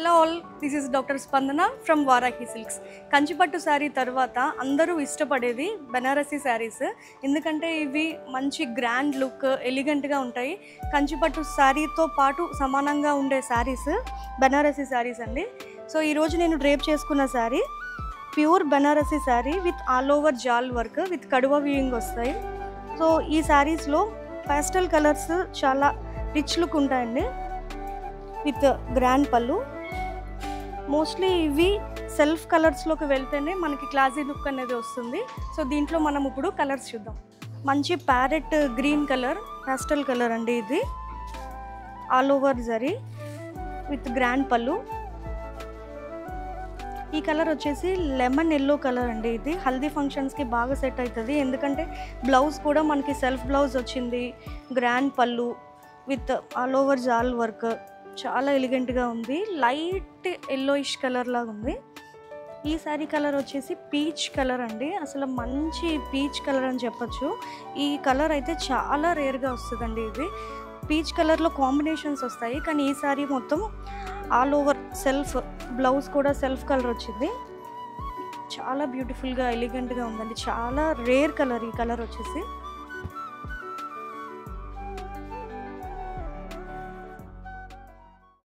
Hello all, this is doctor స్పందన from Varahi silks. కంచిపట్టు శారీ తర్వాత అందరూ ఇష్టపడేది బెనారసీ శారీస్. ఎందుకంటే ఇవి మంచి గ్రాండ్ లుక్, ఎలిగెంట్గా ఉంటాయి. కంచిపట్టు శారీతో పాటు సమానంగా ఉండే శారీస్ బెనారసీ శారీస్ అండి. సో ఈరోజు నేను డ్రేప్ చేసుకున్న sari pure Banarasi sari with all over jaal work with Kadwa weaving వస్తాయి. సో ఈ శారీస్లో పాస్టల్ కలర్స్ చాలా రిచ్ లుక్ ఉంటాయండి విత్ గ్రాండ్ పళ్ళు. మోస్ట్లీ ఇవి సెల్ఫ్ కలర్స్లోకి వెళ్తేనే మనకి క్లాసీ లుక్ అనేది వస్తుంది. సో దీంట్లో మనం ఇప్పుడు కలర్స్ చూద్దాం. మంచి ప్యారెట్ గ్రీన్ కలర్, పాస్టల్ కలర్ అండి. ఇది all over zari with grand పళ్ళు. ఈ కలర్ వచ్చేసి లెమన్ ఎల్లో కలర్ అండి. ఇది హల్దీ ఫంక్షన్స్కి బాగా సెట్ అవుతుంది. ఎందుకంటే బ్లౌజ్ కూడా మనకి సెల్ఫ్ బ్లౌజ్ వచ్చింది, గ్రాండ్ పళ్ళు with all over jaal work, చాలా ఎలిగెంట్గా ఉంది. లైట్ ఎల్లోయిష్ కలర్ లాగా ఉంది. ఈ శారీ కలర్ వచ్చేసి పీచ్ కలర్ అండి. అసలు మంచి పీచ్ కలర్ అని చెప్పచ్చు. ఈ కలర్ అయితే చాలా రేర్గా వస్తుందండి. ఇది పీచ్ కలర్లో కాంబినేషన్స్ వస్తాయి, కానీ ఈ శారీ మొత్తం ఆల్ ఓవర్ సెల్ఫ్, బ్లౌజ్ కూడా సెల్ఫ్ కలర్ వచ్చింది. చాలా బ్యూటిఫుల్గా ఎలిగెంట్గా ఉందండి. చాలా రేర్ కలర్ ఈ కలర్ వచ్చేసి.